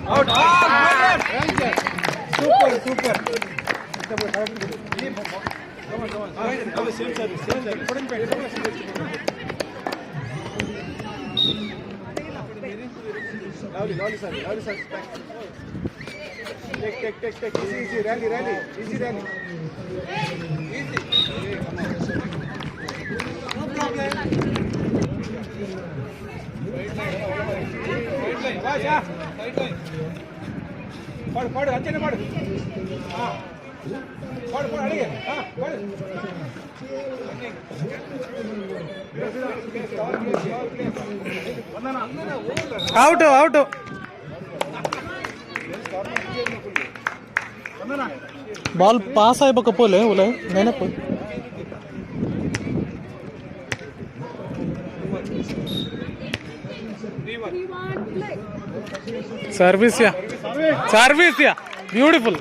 Out. Super. Come on. Same service. Put in pay. Lovely, sir. Take. Easy. Rally. Easy rally. Easy. Come on. No problem. Right line. Watch, right line. Padu. Anchane padu. Padu. Adige. Padu. Out. Ball pass ayyapokapole ule nenappu service ya beautiful.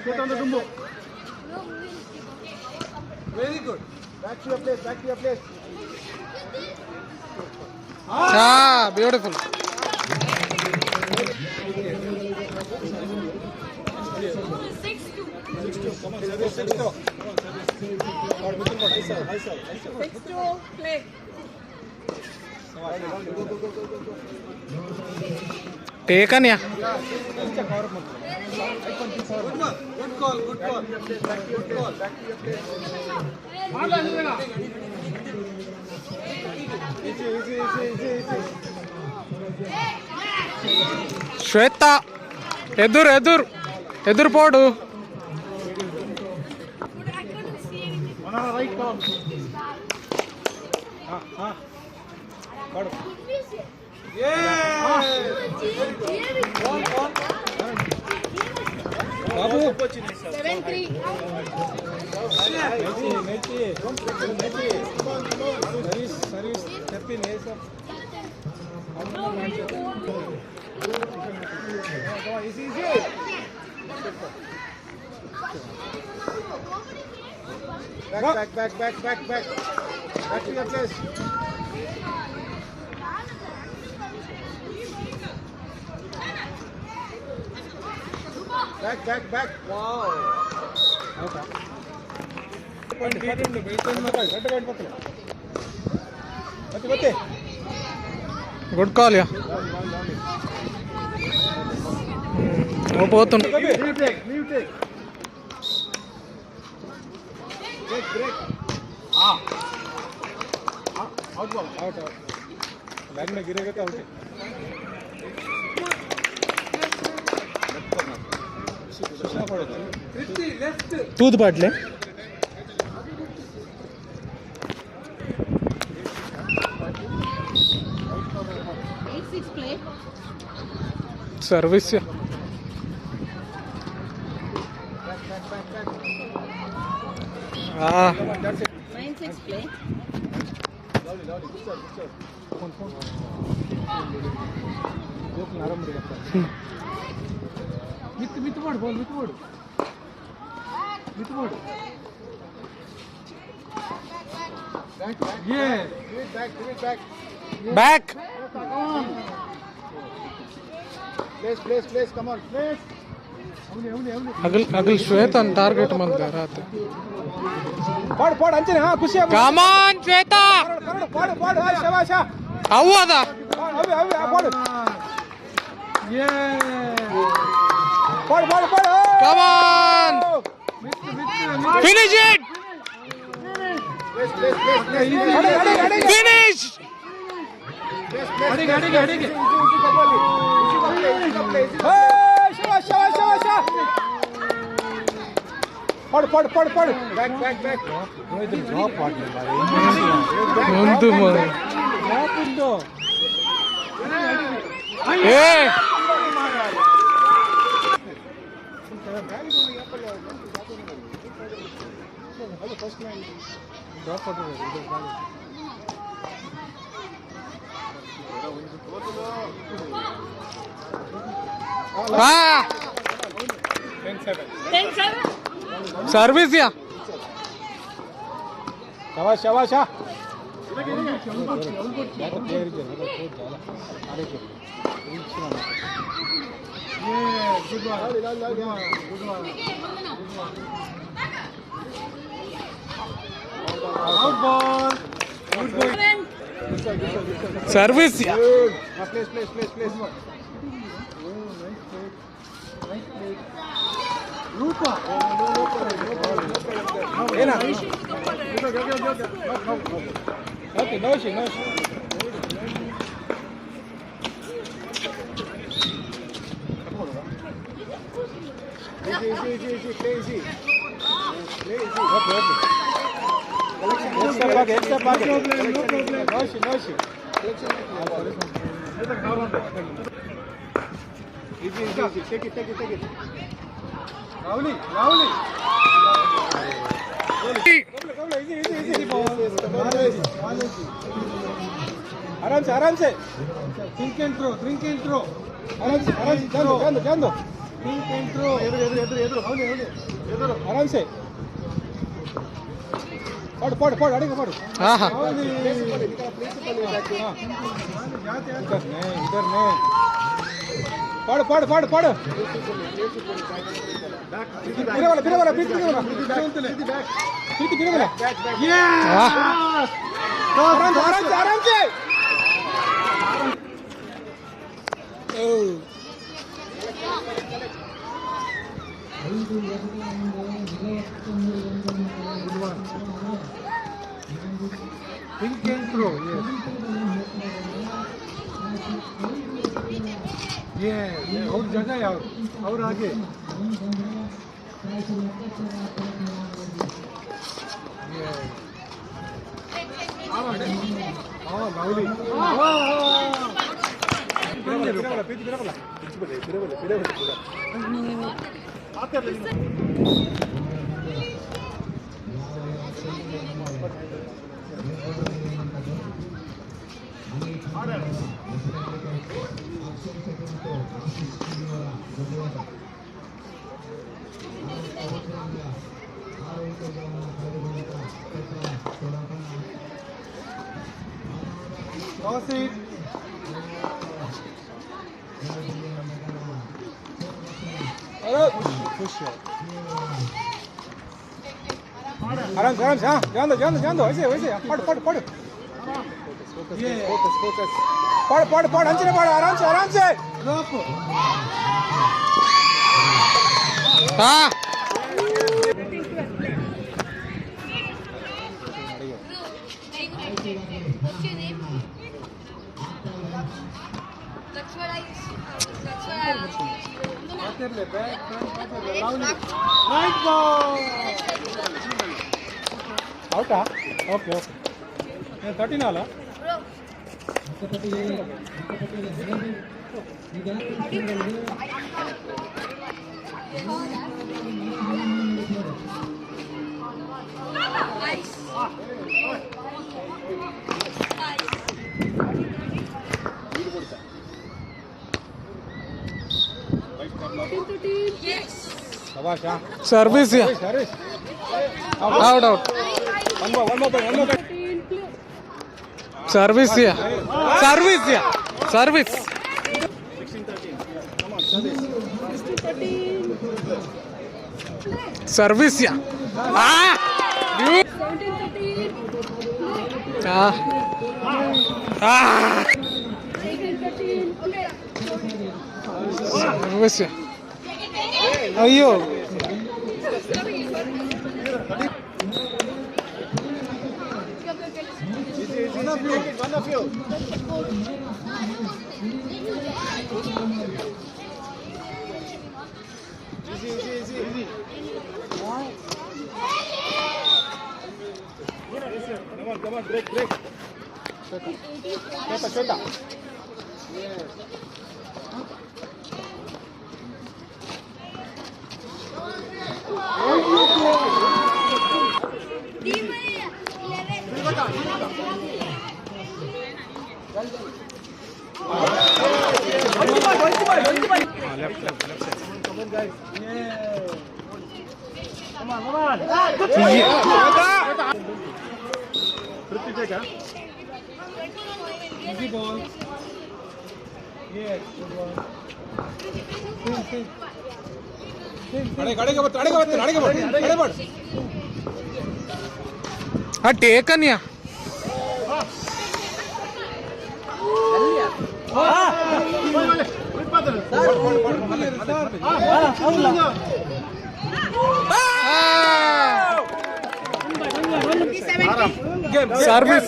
Get on the dumbo. Very good. Back to your place. Beautiful. Come on, 6-2. High serve. 6-2, play. Taken ya. Good call. Back to your place. Easy. Shweta, edur podu. Right call. Yeah. Babu. 7-3. Service. Step in. Easy. Back. Back to your place. Back. Wow. Okay. Good call ya. పోతుంది. Leave take. Break. Out ball. Line में गिरेगा तो out है. तूद Patle service से Nine, 6 play. With word. Yeah. Give it back. back. Place. Come on, place. अगल Shweta target मत कर रहा था. पढ़ अंचने हाँ खुशी है. Come on Shweta. पढ़ शाबाश. हुआ था. अभी पढ़. ये. पढ़. Come on. Finish it. Place. Finish. पड़ पड़ पड़ पड़ बैक बैक बैक ड्रॉप ముందు మరి ड्रॉप ఉందో ఏ फर्स्ट लाइन ड्रॉप फोटो ఆ 10-7 సర్వీస్ యా शाबाश शाबाश हां out ball good boy service యా place place place place Rupa ఏనా okay no she no easy play easy okay extra back no problem no shit easy take it Rahuli easy आराम से think and throw आराम से जान दो think and throw either आराम से पड़ अड़ेगा पड़ ఆహా इधर नहीं पड़ फिर वाला आराम से think and throw yes और जगह है और आगे हाँ लाउली Toss it. Push it. आराम से हाँ जान दो ऐसे पड़ फोकस पड़ अंचने पड़ आराम से ड्रॉप हाँ అవుటా ఓకే 13 అలా सर्विस या out one more point. Service या सर्विस 16-13 सर्विस या सर्विस या अयो One of you. Easy. Come on, break. Shota. Yes. Left side. Come on, guys. Yeah. Come on. Easy ball. Yes, good one. Taken या service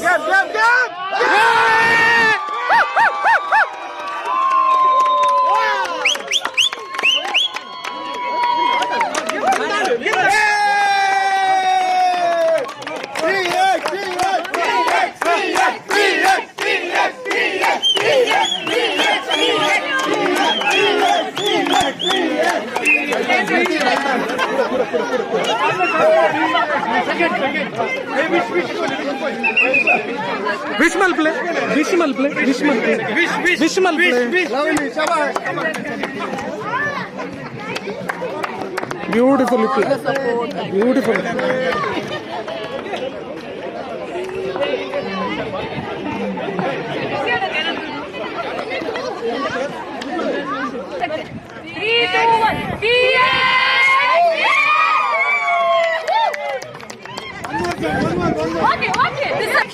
विस्मल play beautiful play beautiful 3, 2, 1. Okay. This is